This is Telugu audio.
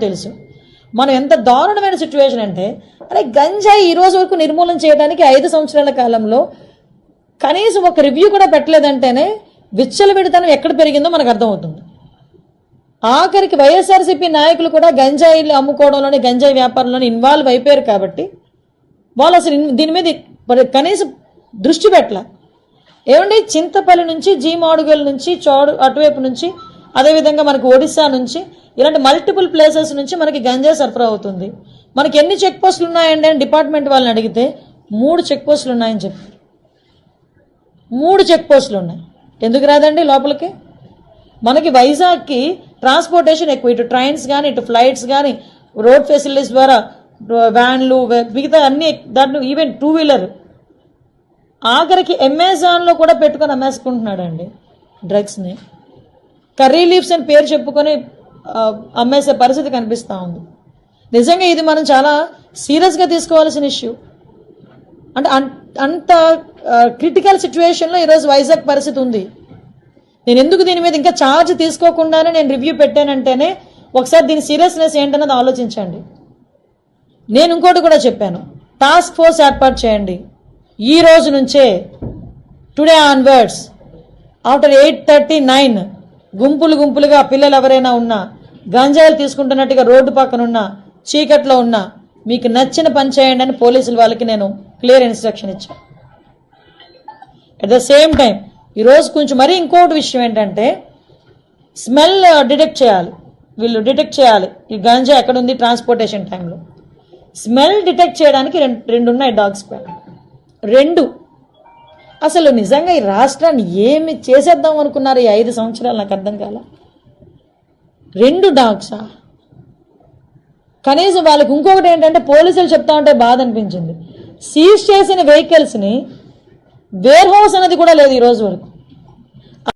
తెలుసు మనం ఎంత దారుణమైన సిచ్యువేషన్ అంటే, అరే గంజాయి ఈ రోజు వరకు నిర్మూలన చేయడానికి 5 సంవత్సరాల కాలంలో కనీసం ఒక రివ్యూ కూడా పెట్టలేదంటేనే విచ్చలవిడితనం ఎక్కడ పెరిగిందో మనకు అర్థమవుతుంది. ఆఖరికి వైఎస్ఆర్సీపీ నాయకులు కూడా గంజాయిలు అమ్ముకోవడంలోని గంజాయి వ్యాపారంలోని ఇన్వాల్వ్ అయిపోయారు కాబట్టి వాళ్ళు అసలు దీని మీద కనీసం దృష్టి పెట్టలే. ఏమండి, చింతపల్లి నుంచి జీమాడుగల్ నుంచి అటువైపు నుంచి అదేవిధంగా మనకి ఒడిశా నుంచి ఇలాంటి మల్టిపుల్ ప్లేసెస్ నుంచి మనకి గంజాయి సరఫరా అవుతుంది. మనకి ఎన్ని చెక్ పోస్టులు ఉన్నాయండి అని డిపార్ట్మెంట్ వాళ్ళని అడిగితే 3 చెక్ పోస్టులు ఉన్నాయని చెప్పారు. 3 చెక్ పోస్టులు ఉన్నాయి. ఎందుకు రాదండి లోపలికి? మనకి వైజాగ్కి ట్రాన్స్పోర్టేషన్ ఎక్కువ, ఇటు ట్రైన్స్ కానీ ఇటు ఫ్లైట్స్ కానీ రోడ్ ఫెసిలిటీస్ ద్వారా వ్యాన్లు మిగతా అన్ని దాంట్లో ఈవెన్ 2 వీలర్ ఆఖరికి అమెజాన్లో కూడా పెట్టుకొని అమ్మేసుకుంటున్నాడు అండి డ్రగ్స్ని. కర్రీ లీవ్స్ అని పేరు చెప్పుకొని అమ్మేసే పరిస్థితి కనిపిస్తూ ఉంది. నిజంగా ఇది మనం చాలా సీరియస్గా తీసుకోవాల్సిన ఇష్యూ. అంటే అంత క్రిటికల్ సిచ్యువేషన్లో ఈరోజు వైజాగ్ పరిస్థితి ఉంది. నేను ఎందుకు దీని మీద ఇంకా ఛార్జ్ తీసుకోకుండానే నేను రివ్యూ పెట్టానంటేనే ఒకసారి దీని సీరియస్నెస్ ఏంటన్నది ఆలోచించండి. నేను ఇంకోటి కూడా చెప్పాను, టాస్క్ ఫోర్స్ ఏర్పాటు చేయండి. ఈ రోజు నుంచే టుడే ఆన్వర్డ్స్ ఆఫ్టర్ 8:39 గుంపులుగా పిల్లలు ఎవరైనా ఉన్నా గంజాయిలు తీసుకుంటున్నట్టుగా రోడ్డు పక్కన ఉన్నా చీకట్లో ఉన్నా మీకు నచ్చిన పని చేయండి అని పోలీసుల వాళ్ళకి నేను క్లియర్ ఇన్స్ట్రక్షన్ ఇచ్చాను. అట్ ద సేమ్ టైం ఈరోజు కొంచెం మరీ ఇంకోటి విషయం ఏంటంటే, స్మెల్ డిటెక్ట్ చేయాలి. వీళ్ళు డిటెక్ట్ చేయాలి ఈ గంజా ఎక్కడుంది ట్రాన్స్పోర్టేషన్ టైంలో. స్మెల్ డిటెక్ట్ చేయడానికి రెండు ఉన్నాయి డాగ్స్ పైన. 2 అసలు నిజంగా ఈ రాష్ట్రాన్ని ఏమి చేసేద్దాం అనుకున్నారు ఈ 5 సంవత్సరాలు? నాకు అర్థం కాల. 2 డాగ్సా? కనీసం వాళ్ళకి ఇంకొకటి ఏంటంటే, పోలీసులు చెప్తా ఉంటే బాధ అనిపించింది, సీజ్ చేసిన వెహికల్స్ని వేర్ హౌస్ అనేది కూడా లేదు ఈ రోజు వరకు.